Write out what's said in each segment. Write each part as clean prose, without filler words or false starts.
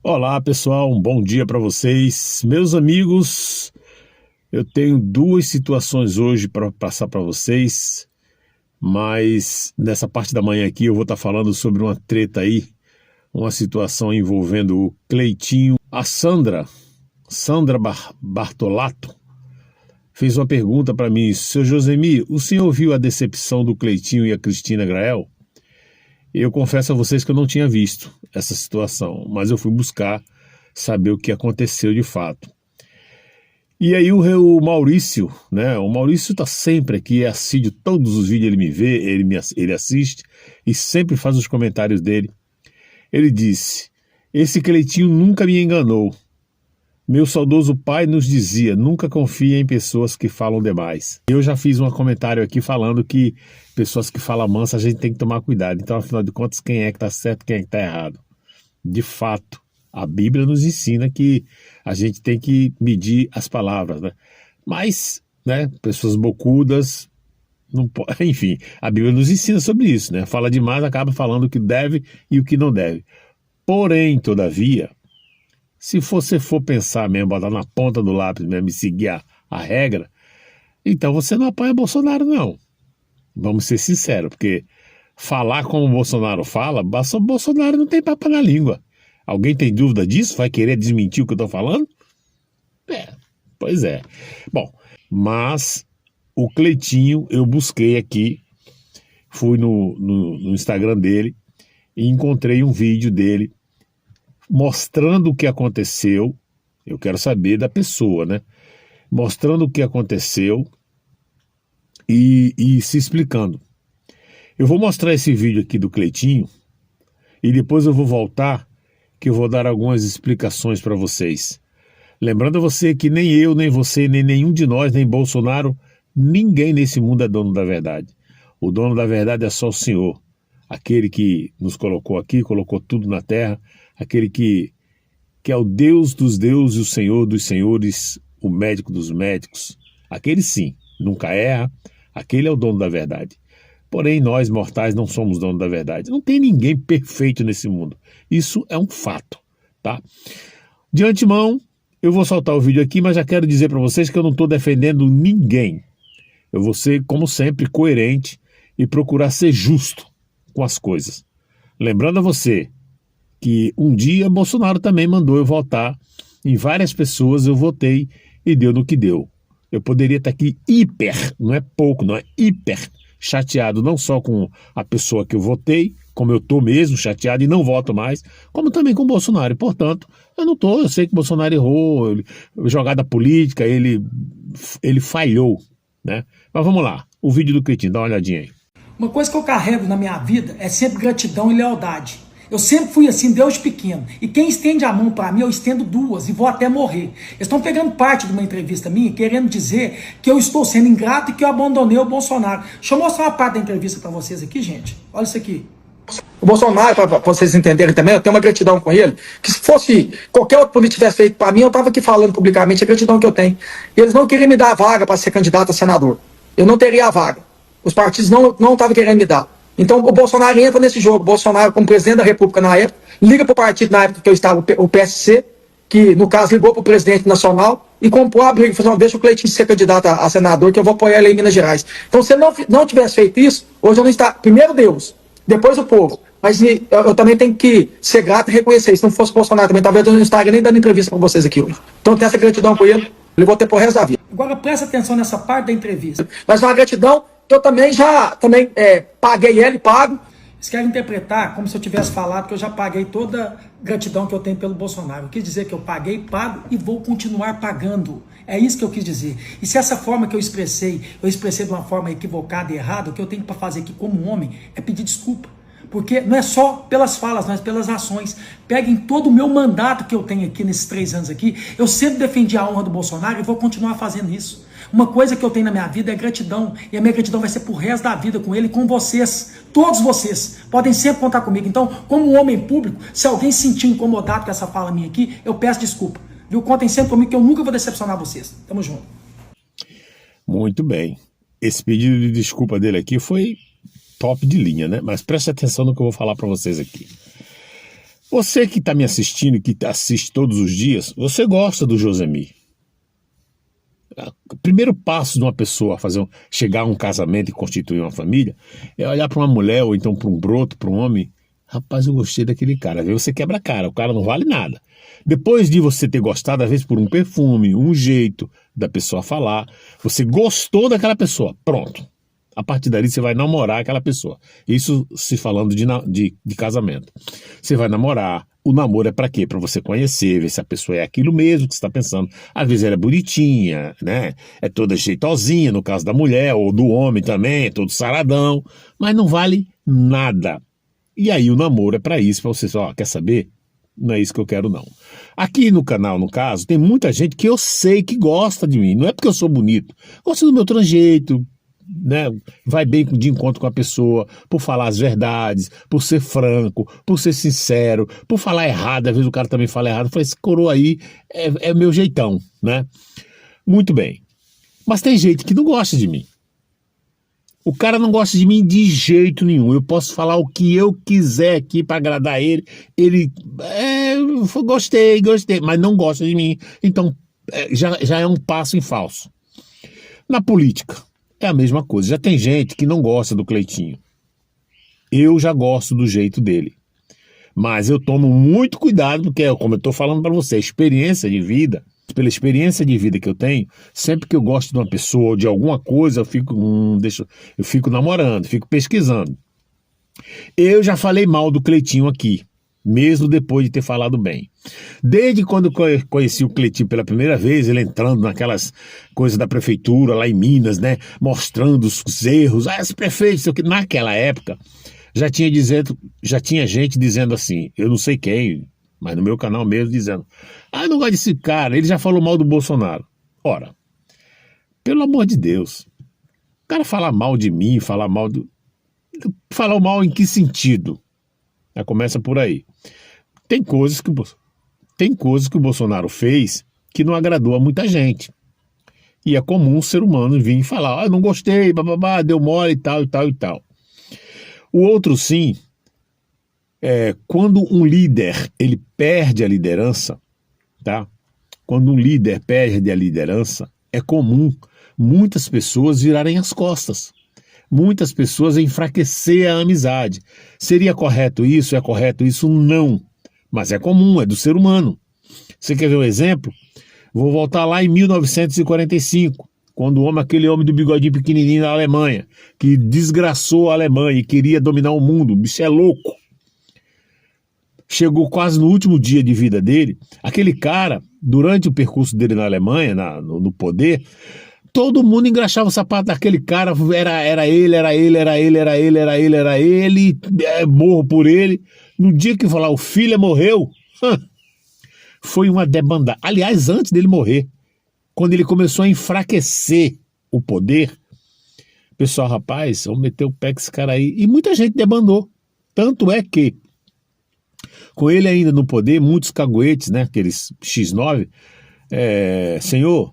Olá pessoal, um bom dia para vocês. Meus amigos, eu tenho duas situações hoje para passar para vocês, mas nessa parte da manhã aqui eu vou estar falando sobre uma treta aí, uma situação envolvendo o Cleitinho. A Sandra Bartolato, fez uma pergunta para mim: Seu Josemir, o senhor viu a decepção do Cleitinho e a Cristina Grael? Eu confesso a vocês que eu não tinha visto essa situação, mas eu fui buscar saber o que aconteceu de fato. E aí o Maurício, né? O Maurício está sempre aqui, é assíduo, todos os vídeos ele me vê, ele assiste e sempre faz os comentários dele. Ele disse: esse Cleitinho nunca me enganou. Meu saudoso pai nos dizia: nunca confie em pessoas que falam demais. Eu já fiz um comentário aqui falando que pessoas que falam mansa a gente tem que tomar cuidado. Então, afinal de contas, quem é que está certo, quem é que está errado? De fato, a Bíblia nos ensina que a gente tem que medir as palavras, né? Mas, né, pessoas bocudas, não pode, enfim, a Bíblia nos ensina sobre isso, né? Fala demais, acaba falando o que deve e o que não deve. Porém, todavia, se você for pensar mesmo, botar na ponta do lápis mesmo e seguir a regra, então você não apoia Bolsonaro, não. Vamos ser sinceros, porque falar como o Bolsonaro fala, o Bolsonaro não tem papo na língua. Alguém tem dúvida disso? Vai querer desmentir o que eu estou falando? Pois é. Bom, mas o Cleitinho, eu busquei aqui, fui no Instagram dele e encontrei um vídeo dele mostrando o que aconteceu. Eu quero saber da pessoa, né? Mostrando o que aconteceu e se explicando. Eu vou mostrar esse vídeo aqui do Cleitinho e depois eu vou voltar, que eu vou dar algumas explicações para vocês. Lembrando a você que nem eu, nem você, nem nenhum de nós, nem Bolsonaro, ninguém nesse mundo é dono da verdade. O dono da verdade é só o Senhor. Aquele que nos colocou aqui, colocou tudo na terra, aquele que é o Deus dos deuses, o Senhor dos senhores, o médico dos médicos. Aquele sim, nunca erra, aquele é o dono da verdade. Porém, nós mortais não somos dono da verdade. Não tem ninguém perfeito nesse mundo. Isso é um fato, tá? De antemão, eu vou soltar o vídeo aqui, mas já quero dizer para vocês que eu não estou defendendo ninguém. Eu vou ser, como sempre, coerente e procurar ser justo com as coisas. Lembrando a você que um dia Bolsonaro também mandou eu votar em várias pessoas, eu votei e deu no que deu. Eu poderia estar aqui hiper, não é pouco, não é hiper chateado, não só com a pessoa que eu votei, como eu estou mesmo chateado e não voto mais, como também com o Bolsonaro. E, portanto, eu sei que o Bolsonaro errou, jogada política, ele falhou, né? Mas vamos lá, o vídeo do Cleitinho, dá uma olhadinha aí. Uma coisa que eu carrego na minha vida é sempre gratidão e lealdade. Eu sempre fui assim, Deus pequeno. E quem estende a mão para mim, eu estendo duas e vou até morrer. Eles estão pegando parte de uma entrevista minha, querendo dizer que eu estou sendo ingrato e que eu abandonei o Bolsonaro. Deixa eu mostrar uma parte da entrevista para vocês aqui, gente. Olha isso aqui. O Bolsonaro, para vocês entenderem também, eu tenho uma gratidão com ele, que se fosse qualquer outro político tivesse feito para mim, eu estava aqui falando publicamente a gratidão que eu tenho. Eles não queriam me dar a vaga para ser candidato a senador. Eu não teria a vaga. Os partidos não estavam querendo me dar. Então o Bolsonaro entra nesse jogo. O Bolsonaro, como presidente da República na época, liga para o partido na época que eu estava, o PSC, que no caso ligou para o presidente nacional e comprou a briga e falou: deixa o Cleitinho ser candidato a senador que eu vou apoiar ele em Minas Gerais. Então se não tivesse feito isso, hoje eu não estaria. Primeiro Deus, depois o povo. Mas eu também tenho que ser grato e reconhecer. Se não fosse o Bolsonaro também, talvez eu não estaria nem dando entrevista para vocês aqui hoje. Então eu tenho essa gratidão com ele, eu vou ter pro resto da vida. Agora presta atenção nessa parte da entrevista. Mas uma gratidão que eu também paguei ele e pago. Eles querem interpretar como se eu tivesse falado que eu já paguei toda a gratidão que eu tenho pelo Bolsonaro. Eu quis dizer que eu paguei, pago e vou continuar pagando. É isso que eu quis dizer. E se essa forma que eu expressei de uma forma equivocada e errada, o que eu tenho para fazer aqui como homem é pedir desculpa. Porque não é só pelas falas, mas pelas ações. Peguem todo o meu mandato que eu tenho aqui nesses 3 anos aqui. Eu sempre defendi a honra do Bolsonaro e vou continuar fazendo isso. Uma coisa que eu tenho na minha vida é gratidão. E a minha gratidão vai ser pro resto da vida com ele e com vocês. Todos vocês podem sempre contar comigo. Então, como um homem público, se alguém se sentir incomodado com essa fala minha aqui, eu peço desculpa. Viu? Contem sempre comigo que eu nunca vou decepcionar vocês. Tamo junto. Muito bem. Esse pedido de desculpa dele aqui foi top de linha, né? Mas preste atenção no que eu vou falar para vocês aqui. Você que está me assistindo e que assiste todos os dias, você gosta do Josemir. O primeiro passo de uma pessoa chegar a um casamento e constituir uma família é olhar para uma mulher ou então para um broto, para um homem. Rapaz, eu gostei daquele cara. Aí você quebra a cara, o cara não vale nada. Depois de você ter gostado, às vezes, por um perfume, um jeito da pessoa falar, você gostou daquela pessoa, pronto. A partir dali você vai namorar aquela pessoa. Isso se falando de casamento. Você vai namorar. O namoro é para quê? Para você conhecer, ver se a pessoa é aquilo mesmo que você está pensando. Às vezes ela é bonitinha, né? É toda jeitosinha, no caso da mulher, ou do homem também, é todo saradão, mas não vale nada. E aí o namoro é para isso, para você falar, quer saber? Não é isso que eu quero, não. Aqui no canal, no caso, tem muita gente que eu sei que gosta de mim. Não é porque eu sou bonito. Gosta do meu tranjeito, né? Vai bem de encontro com a pessoa, por falar as verdades, por ser franco, por ser sincero, por falar errado. Às vezes o cara também fala errado. Eu falei, esse coroa aí é meu jeitão, né? Muito bem. Mas tem gente que não gosta de mim. O cara não gosta de mim de jeito nenhum. Eu posso falar o que eu quiser aqui para agradar ele. Ele, gostei, mas não gosta de mim. Então, já é um passo em falso. Na política, é a mesma coisa. Já tem gente que não gosta do Cleitinho. Eu já gosto do jeito dele. Mas eu tomo muito cuidado, porque, como eu estou falando para você, experiência de vida, pela experiência de vida que eu tenho, sempre que eu gosto de uma pessoa ou de alguma coisa, eu fico namorando, fico pesquisando. Eu já falei mal do Cleitinho aqui, mesmo depois de ter falado bem. Desde quando eu conheci o Cleitinho pela primeira vez, ele entrando naquelas coisas da prefeitura lá em Minas, né, mostrando os erros, esse prefeito, naquela época, já tinha gente dizendo assim, eu não sei quem, mas no meu canal mesmo, dizendo, eu não gosto desse cara, ele já falou mal do Bolsonaro. Ora, pelo amor de Deus, o cara falar mal de mim, falar mal em que sentido? Já começa por aí. Tem coisas que o Bolsonaro fez que não agradou a muita gente. E é comum o ser humano vir e falar, não gostei, bababá, deu mole e tal, e tal, e tal. O outro sim, quando um líder ele perde a liderança, tá? Quando um líder perde a liderança, é comum muitas pessoas virarem as costas. Muitas pessoas enfraquecer a amizade. Seria correto isso? É correto isso? Não. Mas é comum, é do ser humano. Você quer ver um exemplo? Vou voltar lá em 1945, quando aquele homem do bigodinho pequenininho na Alemanha, que desgraçou a Alemanha e queria dominar o mundo, o bicho é louco. Chegou quase no último dia de vida dele, aquele cara, durante o percurso dele na Alemanha, no poder, todo mundo engraxava o sapato daquele cara, era ele, morro por ele. No dia que falar o filho morreu, foi uma debandada. Aliás, antes dele morrer, quando ele começou a enfraquecer o poder, o pessoal, rapaz, vamos meter o pé com esse cara aí. E muita gente debandou. Tanto é que, com ele ainda no poder, muitos caguetes, né, aqueles X9, senhor,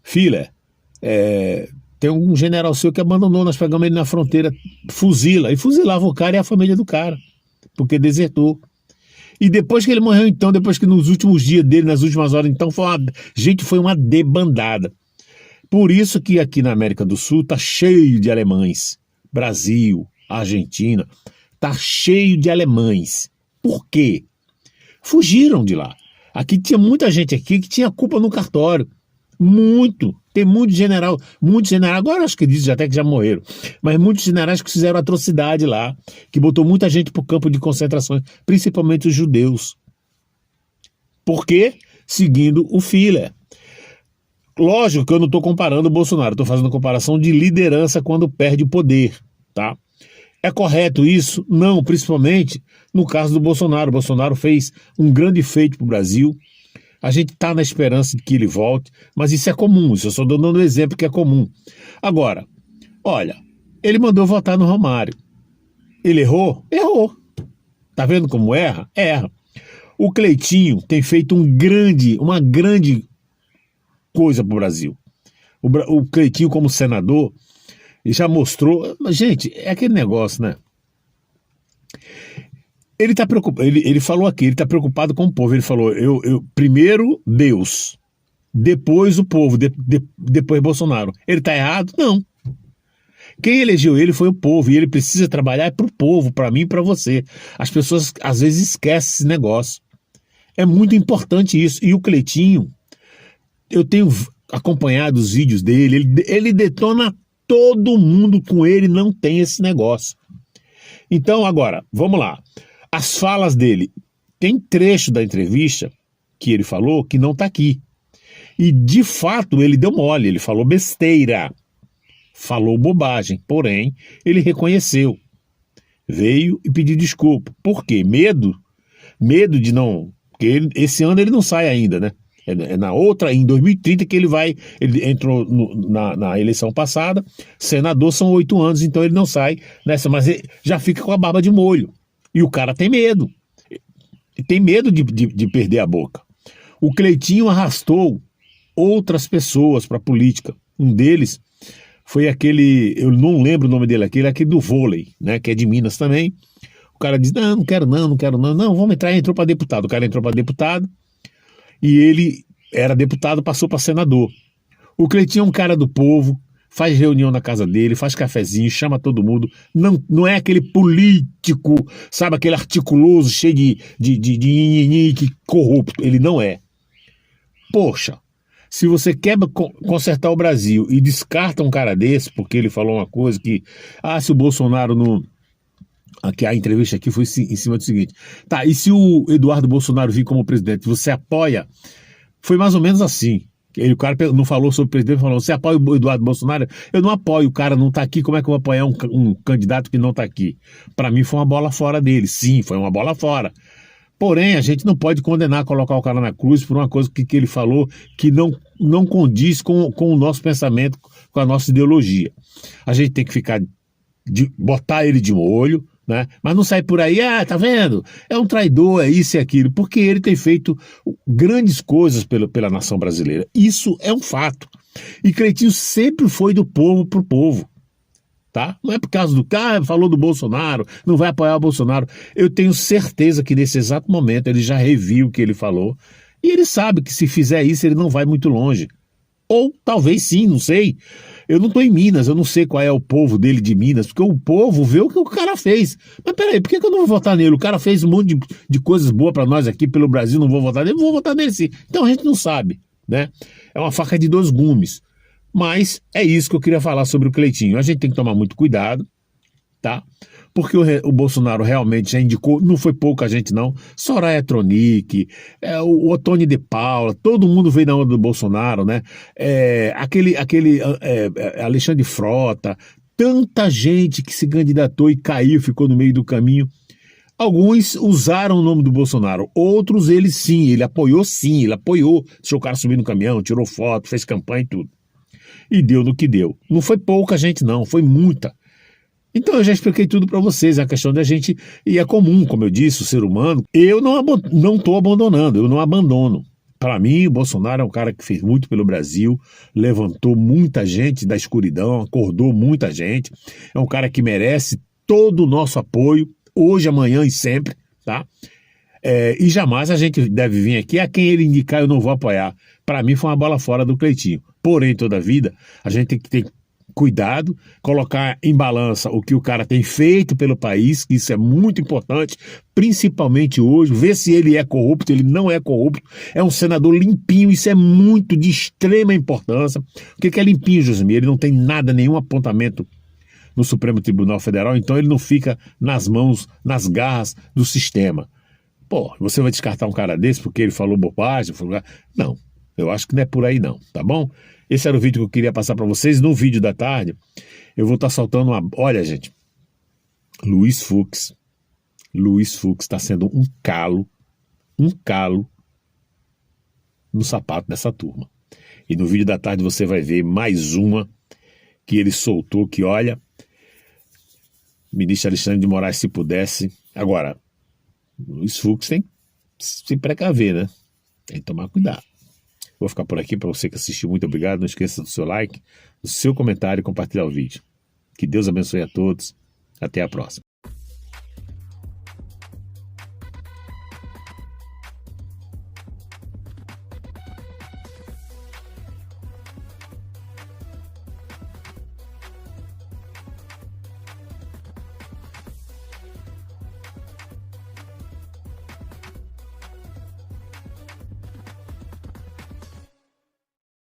filha, tem um general seu que abandonou, nós pegamos ele na fronteira, fuzila, e fuzilava o cara e a família do cara, porque desertou. E depois que ele morreu, então, depois que nos últimos dias dele, nas últimas horas, então, foi uma debandada. Por isso que aqui na América do Sul tá cheio de alemães. Brasil, Argentina, tá cheio de alemães. Por quê? Fugiram de lá. Aqui tinha muita gente aqui que tinha culpa no cartório. Tem muito general, agora acho que diz até que já morreram, mas muitos generais que fizeram atrocidade lá, que botou muita gente para o campo de concentrações, principalmente os judeus. Por quê? Seguindo o Führer. Lógico que eu não estou comparando o Bolsonaro, estou fazendo comparação de liderança quando perde o poder, tá? É correto isso? Não, principalmente no caso do Bolsonaro. O Bolsonaro fez um grande feito para o Brasil. A gente está na esperança de que ele volte, mas isso é comum, isso eu só estou dando um exemplo que é comum. Agora, olha, ele mandou votar no Romário. Ele errou? Errou. Tá vendo como erra? Erra. O Cleitinho tem feito uma grande coisa para o Brasil. O Cleitinho, como senador, já mostrou... Gente, é aquele negócio, né? Ele tá preocupado, ele falou aqui, ele está preocupado com o povo. Ele falou, primeiro Deus, depois o povo, depois Bolsonaro. Ele está errado? Não. Quem elegeu ele foi o povo, e ele precisa trabalhar para o povo, para mim e para você. As pessoas às vezes esquecem esse negócio. É muito importante isso. E o Cleitinho, eu tenho acompanhado os vídeos dele, ele detona todo mundo com ele, não tem esse negócio. Então agora, vamos lá. As falas dele, tem trecho da entrevista que ele falou que não está aqui. E de fato ele deu mole, ele falou besteira. Falou bobagem, porém, ele reconheceu. Veio e pediu desculpa. Por quê? Medo de não... Porque esse ano ele não sai ainda, né? É na outra, em 2030 que ele entrou na eleição passada, senador são 8 anos, então ele não sai nessa, mas ele já fica com a barba de molho. E o cara tem medo. Tem medo de perder a boca. O Cleitinho arrastou outras pessoas para a política. Um deles foi aquele, eu não lembro o nome dele, aquele do vôlei, né, que é de Minas também. O cara diz, não quero não, vamos entrar, entrou para deputado. O cara entrou para deputado e ele era deputado, passou para senador. O Cleitinho é um cara do povo, faz reunião na casa dele, faz cafezinho, chama todo mundo, não é aquele político, sabe, aquele articuloso, cheio de corrupto, ele não é. Poxa, se você quer consertar o Brasil e descarta um cara desse, porque ele falou uma coisa que, se o Bolsonaro não... Aqui, a entrevista aqui foi em cima do seguinte, tá, e se o Eduardo Bolsonaro vir como presidente, você apoia? Foi mais ou menos assim. O cara não falou sobre o presidente, falou, você apoia o Eduardo Bolsonaro? Eu não apoio, o cara não tá aqui, como é que eu vou apoiar um candidato que não tá aqui? Para mim foi uma bola fora dele, sim, foi uma bola fora. Porém, a gente não pode condenar, colocar o cara na cruz por uma coisa que ele falou que não condiz com o nosso pensamento, com a nossa ideologia. A gente tem que botar ele de molho, né? Mas não sai por aí, tá vendo? É um traidor, é isso e aquilo, porque ele tem feito grandes coisas pela nação brasileira. Isso é um fato. E Cleitinho sempre foi do povo pro povo. Tá? Não é por causa do cara, falou do Bolsonaro, não vai apoiar o Bolsonaro. Eu tenho certeza que nesse exato momento ele já reviu o que ele falou e ele sabe que se fizer isso ele não vai muito longe. Ou talvez sim, não sei. Eu não estou em Minas, eu não sei qual é o povo dele de Minas, porque o povo vê o que o cara fez. Mas peraí, por que eu não vou votar nele? O cara fez um monte de coisas boas para nós aqui pelo Brasil, não vou votar nele? Vou votar nele sim. Então a gente não sabe, né? É uma faca de 2 gumes. Mas é isso que eu queria falar sobre o Cleitinho. A gente tem que tomar muito cuidado, tá? Porque o Bolsonaro realmente já indicou, não foi pouca gente não, Soraya Tronic, o Ottoni de Paula, todo mundo veio na onda do Bolsonaro, né? Aquele Alexandre Frota, tanta gente que se candidatou e caiu, ficou no meio do caminho. Alguns usaram o nome do Bolsonaro, outros ele apoiou, deixou o cara subir no caminhão, tirou foto, fez campanha e tudo. E deu no que deu. Não foi pouca gente não, foi muita. Então eu já expliquei tudo para vocês, a questão da gente, e é comum, como eu disse, o ser humano, eu não estou abandonando, eu não abandono. Para mim, o Bolsonaro é um cara que fez muito pelo Brasil, levantou muita gente da escuridão, acordou muita gente, é um cara que merece todo o nosso apoio, hoje, amanhã e sempre, tá? E jamais a gente deve vir aqui, a quem ele indicar eu não vou apoiar. Para mim foi uma bola fora do Cleitinho. Porém, toda a vida, a gente tem que ter cuidado, colocar em balança o que o cara tem feito pelo país, que isso é muito importante, principalmente hoje, ver se ele é corrupto, ele não é corrupto, é um senador limpinho, isso é muito de extrema importância. O que é limpinho, Josemir? Ele não tem nada, nenhum apontamento no Supremo Tribunal Federal, então ele não fica nas mãos, nas garras do sistema. Pô, você vai descartar um cara desse porque ele falou bobagem? Não, eu acho que não é por aí não, tá bom? Esse era o vídeo que eu queria passar para vocês. No vídeo da tarde, eu vou estar soltando uma... Olha, gente, Luiz Fux está sendo um calo no sapato dessa turma. E no vídeo da tarde você vai ver mais uma que ele soltou, que olha, ministro Alexandre de Moraes, se pudesse... Agora, Luiz Fux tem que se precaver, né? Tem que tomar cuidado. Vou ficar por aqui. Para você que assistiu, muito obrigado. Não esqueça do seu like, do seu comentário e compartilhar o vídeo. Que Deus abençoe a todos. Até a próxima.